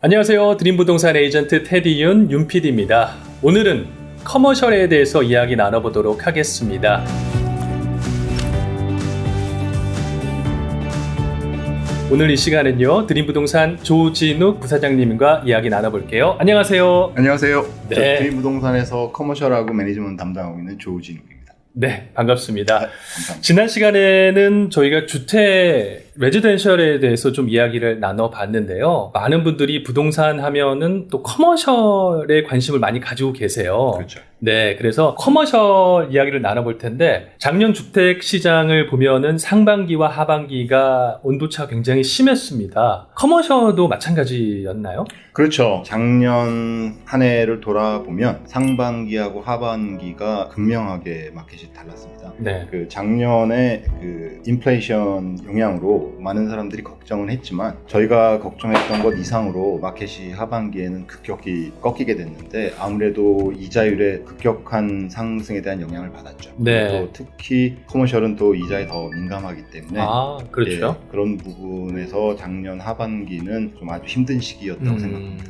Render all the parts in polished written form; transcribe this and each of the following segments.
안녕하세요. 드림부동산 에이전트 테디윤 윤PD입니다. 오늘은 커머셜에 대해서 이야기 나눠보도록 하겠습니다. 오늘 이 시간은요, 드림부동산 조진욱 부사장님과 이야기 나눠볼게요. 안녕하세요. 안녕하세요. 네. 저 드림부동산에서 커머셜하고 매니지먼트 담당하고 있는 조진욱입니다. 네, 반갑습니다. 감사합니다. 지난 시간에는 저희가 주택, 레지던셜에 대해서 좀 이야기를 나눠봤는데요. 많은 분들이 부동산 하면은 또 커머셜에 관심을 많이 가지고 계세요. 그렇죠. 네, 그래서 커머셜 이야기를 나눠볼 텐데, 작년 주택 시장을 보면은 상반기와 하반기가 온도차가 굉장히 심했습니다. 커머셜도 마찬가지였나요? 그렇죠. 작년 한 해를 돌아보면 상반기하고 하반기가 극명하게 마켓이 달랐습니다. 네. 그 작년에 그 인플레이션 영향으로 많은 사람들이 걱정은 했지만 저희가 걱정했던 것 이상으로 마켓이 하반기에는 급격히 꺾이게 됐는데 아무래도 이자율의 급격한 상승에 대한 영향을 받았죠. 네. 또 특히 커머셜은 또 이자에 더 민감하기 때문에 아, 그렇죠. 예, 그런 부분에서 작년 하반기는 좀 아주 힘든 시기였다고 생각합니다.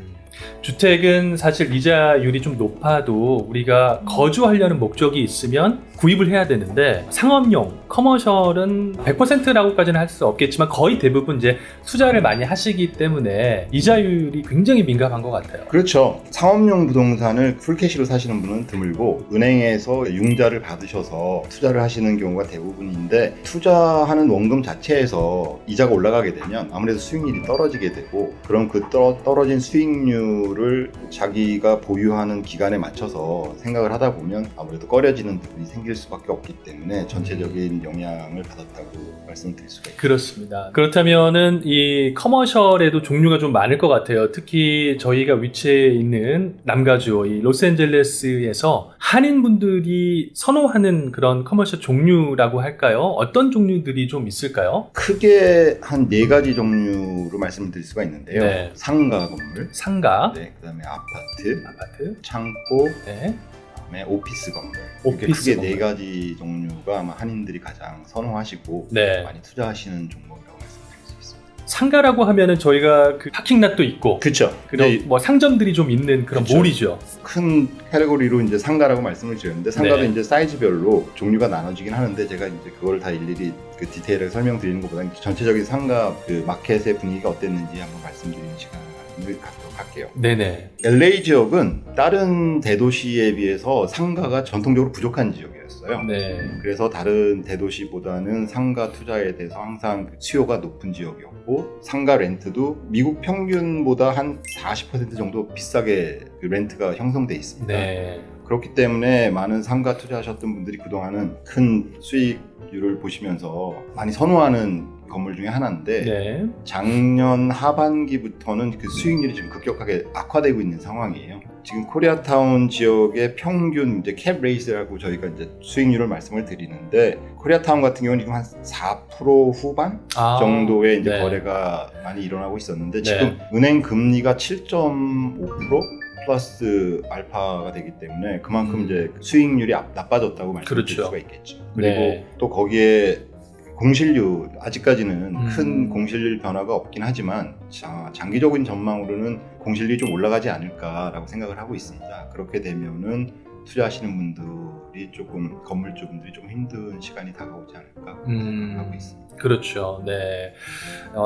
주택은 사실 이자율이 좀 높아도 우리가 거주하려는 목적이 있으면 구입을 해야 되는데, 상업용, 커머셜은 100%라고까지는 할 수 없겠지만 거의 대부분 이제 투자를 많이 하시기 때문에 이자율이 굉장히 민감한 것 같아요. 그렇죠. 상업용 부동산을 풀캐시로 사시는 분은 드물고 은행에서 융자를 받으셔서 투자를 하시는 경우가 대부분인데, 투자하는 원금 자체에서 이자가 올라가게 되면 아무래도 수익률이 떨어지게 되고, 그럼 그 떨어진 수익률을 자기가 보유하는 기간에 맞춰서 생각을 하다 보면 아무래도 꺼려지는 부분이 생길 수밖에 없기 때문에 전체적인 영향을 받았다고 말씀드릴 수가 있습니다. 그렇습니다. 그렇다면은 이 커머셜에도 종류가 좀 많을 것 같아요. 특히 저희가 위치해 있는 남가주, 이 로스앤젤레스에서 한인분들이 선호하는 그런 커머셜 종류라고 할까요? 어떤 종류들이 좀 있을까요? 크게 한 4가지 종류로 말씀을 드릴 수가 있는데요. 네. 상가 건물, 상가, 네, 그다음에 아파트, 창고, 네. 그다음에 오피스 건물. 이렇게 오피스 크게 건물. 4가지 종류가 아마 한인들이 가장 선호하시고 네. 많이 투자하시는 종목이라고 말씀드릴 수 있습니다. 상가라고 하면은 저희가 그 파킹랏도 있고, 그렇죠. 그리고 뭐 상점들이 좀 있는 그런 그쵸. 몰이죠. 큰 카테고리로 이제 상가라고 말씀을 드렸는데, 상가도 네. 이제 사이즈별로 종류가 나눠지긴 하는데 제가 이제 그걸 다 일일이 그 디테일하게 설명드리는 것보다는 전체적인 상가 그 마켓의 분위기가 어땠는지 한번 말씀드리는 시간을 갖도록 할게요. 네네. LA 지역은 다른 대도시에 비해서 상가가 전통적으로 부족한 지역이었어요. 네. 그래서 다른 대도시보다는 상가 투자에 대해서 항상 수요가 높은 지역이었고, 상가 렌트도 미국 평균보다 한 40% 정도 비싸게 그 렌트가 형성돼 있습니다. 네. 그렇기 때문에 많은 상가 투자하셨던 분들이 그동안은 큰 수익률을 보시면서 많이 선호하는 건물 중에 하나인데, 네. 작년 하반기부터는 그 수익률이 좀 급격하게 악화되고 있는 상황이에요. 지금 코리아타운 지역의 평균 이제 캡 레이스라고 저희가 이제 수익률을 말씀을 드리는데, 코리아타운 같은 경우는 지금 한 4% 후반 정도의 이제 네. 거래가 많이 일어나고 있었는데, 네. 지금 은행 금리가 7.5% 플러스 알파가 되기 때문에 그만큼 이제 수익률이 나빠졌다고 말씀드릴 그렇죠. 수가 있겠죠. 그리고 네. 또 거기에 공실률, 아직까지는 큰 음. 공실률 변화가 없긴 하지만 장기적인 전망으로는 공실률이 좀 올라가지 않을까라고 생각을 하고 있습니다. 그렇게 되면은 투자하시는 분들이 조금, 건물주분들이 좀 힘든 시간이 다가오지 않을까 생각하고 있습니다. 그렇죠. 네.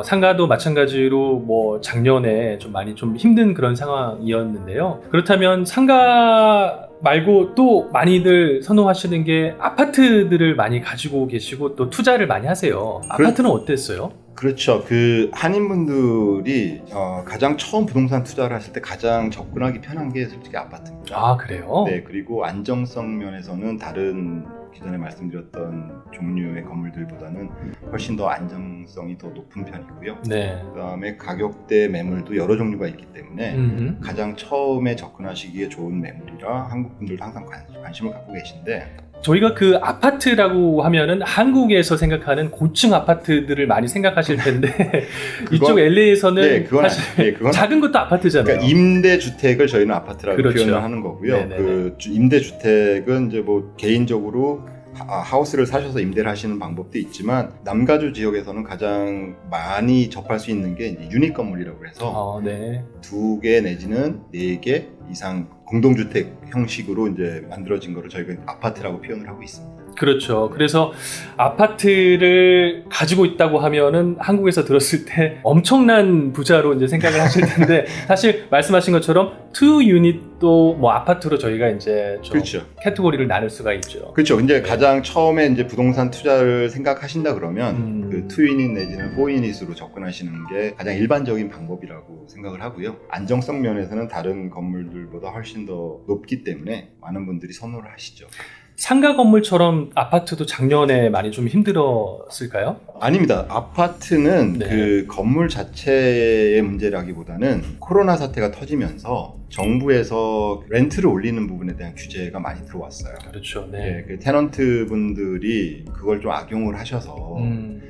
상가도 마찬가지로 뭐 작년에 좀 많이 좀 힘든 그런 상황이었는데요. 그렇다면 상가 말고 또 많이들 선호하시는 게 아파트들을 많이 가지고 계시고 또 투자를 많이 하세요. 아파트는 어땠어요? 그렇죠. 그 한인분들이 가장 처음 부동산 투자를 하실 때 가장 접근하기 편한 게 솔직히 아파트입니다. 아, 그래요? 네, 그리고 안정성 면에서는 다른 기존에 말씀드렸던 종류의 건물들보다는 훨씬 더 안정성이 더 높은 편이고요. 네. 그다음에 가격대 매물도 여러 종류가 있기 때문에 가장 처음에 접근하시기에 좋은 매물이라 한국 분들도 항상 관심을 갖고 계신데, 저희가 그 아파트라고 하면은 한국에서 생각하는 고층 아파트들을 많이 생각하실 텐데 이쪽 LA에서는 네, 그건 사실 그건 작은 것도 아파트잖아요. 그러니까 임대주택을 저희는 아파트라고 그렇죠. 표현을 하는 거고요. 네네네. 그 임대주택은 이제 뭐 개인적으로 하우스를 사셔서 임대를 하시는 방법도 있지만 남가주 지역에서는 가장 많이 접할 수 있는 게 이제 유닛 건물이라고 해서 네. 2개 내지는 4개 이상 공동주택 형식으로 이제 만들어진 거를 저희가 아파트라고 표현을 하고 있습니다. 그렇죠. 그래서 아파트를 가지고 있다고 하면은 한국에서 들었을 때 엄청난 부자로 이제 생각을 하실 텐데 사실 말씀하신 것처럼 2유닛도 뭐 아파트로 저희가 이제 좀 그렇죠. 카테고리를 나눌 수가 있죠. 그렇죠. 근데 네. 가장 처음에 이제 부동산 투자를 생각하신다 그러면 그 2유닛 내지는 4유닛으로 접근하시는 게 가장 일반적인 방법이라고 생각을 하고요. 안정성 면에서는 다른 건물들보다 훨씬 더 높기 때문에 많은 분들이 선호를 하시죠. 상가 건물처럼 아파트도 작년에 많이 좀 힘들었을까요? 아닙니다. 아파트는 네. 그 건물 자체의 문제라기보다는 코로나 사태가 터지면서 정부에서 렌트를 올리는 부분에 대한 규제가 많이 들어왔어요. 그렇죠. 네. 예, 그 테넌트 분들이 그걸 좀 악용을 하셔서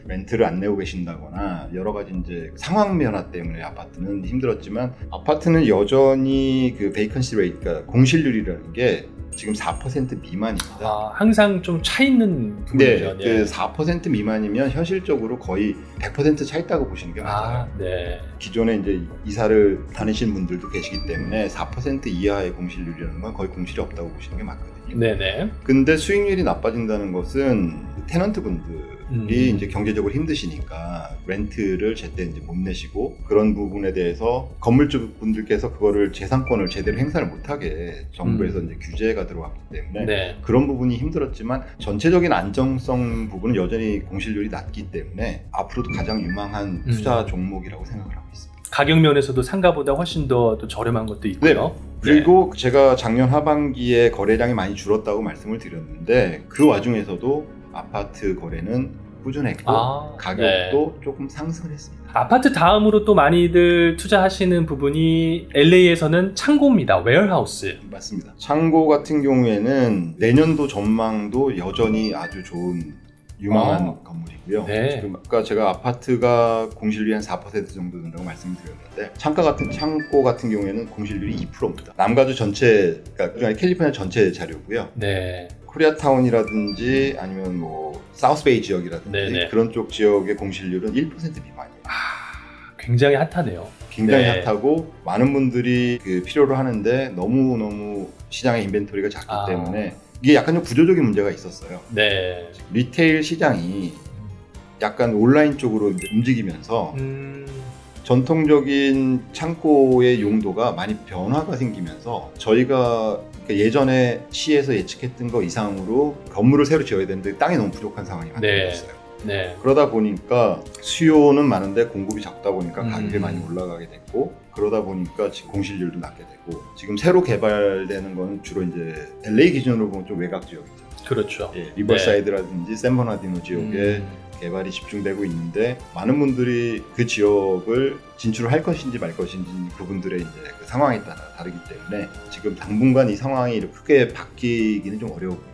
렌트를 안 내고 계신다거나 여러 가지 이제 상황 변화 때문에 아파트는 힘들었지만 아파트는 여전히 그 베이컨시 레이트, 그러니까 공실률이라는 게 지금 4% 미만입니다. 항상 좀 차 있는 부분이죠. 네, 그 4% 미만이면 현실적으로 거의 100% 차 있다고 보시는 게 맞아요. 네. 기존에 이제 이사를 다니신 분들도 계시기 때문에 4% 이하의 공실률이라는 건 거의 공실이 없다고 보시는 게 맞거든요. 네네. 근데 수익률이 나빠진다는 것은 테넌트 분들이 이제 경제적으로 힘드시니까 렌트를 제때 이제 못 내시고 그런 부분에 대해서 건물주 분들께서 그거를 재산권을 제대로 행사를 못하게 정부에서 이제 규제가 들어왔기 때문에 네. 그런 부분이 힘들었지만 전체적인 안정성 부분은 여전히 공실률이 낮기 때문에 앞으로도 가장 유망한 투자 종목이라고 생각을 하고 있습니다. 가격 면에서도 상가보다 훨씬 더 또 저렴한 것도 있고요. 그리고 제가 작년 하반기에 거래량이 많이 줄었다고 말씀을 드렸는데 그 와중에서도 아파트 거래는 꾸준했고 가격도 조금 상승을 했습니다. 아파트 다음으로 또 많이들 투자하시는 부분이 LA에서는 창고입니다. 웨어하우스. 맞습니다. 창고 같은 경우에는 내년도 전망도 여전히 아주 좋은 유망한 건물이고요. 네. 지금 아까 제가 아파트가 공실률이 한 4% 정도 된다고 말씀드렸는데 창고 같은 경우에는 공실률이 2%입니다. 남가주 전체, 그러니까 캘리포니아 전체 자료고요. 네. 코리아타운이라든지 아니면 뭐 사우스베이 지역이라든지 네네. 그런 쪽 지역의 공실률은 1% 미만이에요. 굉장히 핫하네요. 굉장히 네. 핫하고 많은 분들이 그 필요로 하는데 너무 시장의 인벤토리가 작기 때문에 이게 약간 좀 구조적인 문제가 있었어요. 네. 리테일 시장이 약간 온라인 쪽으로 이제 움직이면서 전통적인 창고의 용도가 많이 변화가 생기면서 저희가 예전에 시에서 예측했던 거 이상으로 건물을 새로 지어야 되는데 땅이 너무 부족한 상황이 만들어졌어요. 네. 그러다 보니까 수요는 많은데 공급이 적다 보니까 가격이 많이 올라가게 됐고 그러다 보니까 지금 공실률도 낮게 되고 지금 새로 개발되는 건 주로 이제 LA 기준으로 보면 좀 외곽 지역이죠. 그렇죠. 예, 리버사이드라든지 샌버나디노 지역에 개발이 집중되고 있는데 많은 분들이 그 지역을 진출을 할 것인지 말 것인지 그분들의 이제 그 상황에 따라 다르기 때문에 지금 당분간 이 상황이 이렇게 크게 바뀌기는 좀 어려워 보입니다.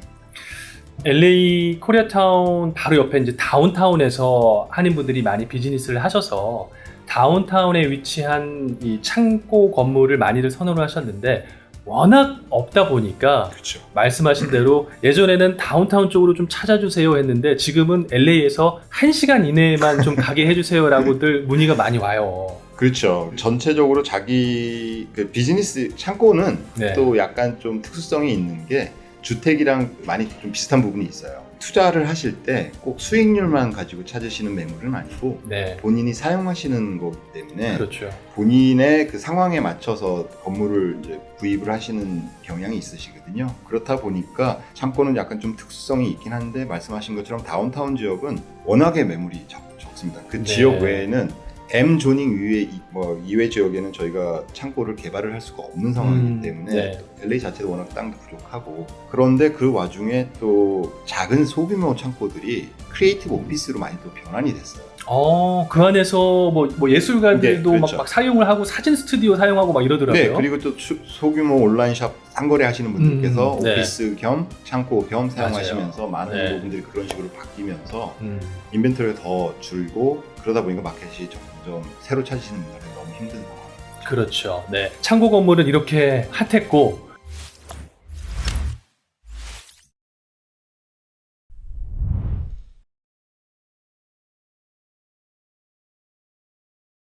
LA 코리아타운 바로 옆에 이제 다운타운에서 한인분들이 많이 비즈니스를 하셔서 다운타운에 위치한 이 창고 건물을 많이들 선호를 하셨는데 워낙 없다 보니까 그렇죠. 말씀하신 대로 예전에는 다운타운 쪽으로 좀 찾아주세요 했는데 지금은 LA에서 1시간 이내에만 좀 가게 해주세요라고들 문의가 많이 와요. 그렇죠. 전체적으로 자기 그 비즈니스 창고는 또 약간 좀 특수성이 있는 게 주택이랑 많이 좀 비슷한 부분이 있어요. 투자를 하실 때 꼭 수익률만 가지고 찾으시는 매물은 아니고 본인이 사용하시는 거기 때문에 그렇죠. 본인의 그 상황에 맞춰서 건물을 이제 구입을 하시는 경향이 있으시거든요. 그렇다 보니까 창고는 약간 좀 특수성이 있긴 한데 말씀하신 것처럼 다운타운 지역은 워낙에 매물이 적습니다. 그 지역 외에는 M 조닝 이외 지역에는 저희가 창고를 개발을 할 수가 없는 상황이기 때문에 LA 자체도 워낙 땅도 부족하고 그런데 그 와중에 또 작은 소규모 창고들이 크리에이티브 오피스로 많이 또 변환이 됐어요. 그 안에서 뭐 예술가들도 그렇죠. 막 사용을 하고 사진 스튜디오 사용하고 막 이러더라고요. 네, 그리고 또 소규모 온라인샵 상거래 하시는 분들께서 오피스 겸 창고 겸 사용하시면서 많은 부분들이 그런 식으로 바뀌면서 인벤토리가 더 줄고 그러다 보니까 마켓이 점점 새로 찾으시는 분들이 너무 힘든 상황. 그렇죠. 네. 창고 건물은 이렇게 핫했고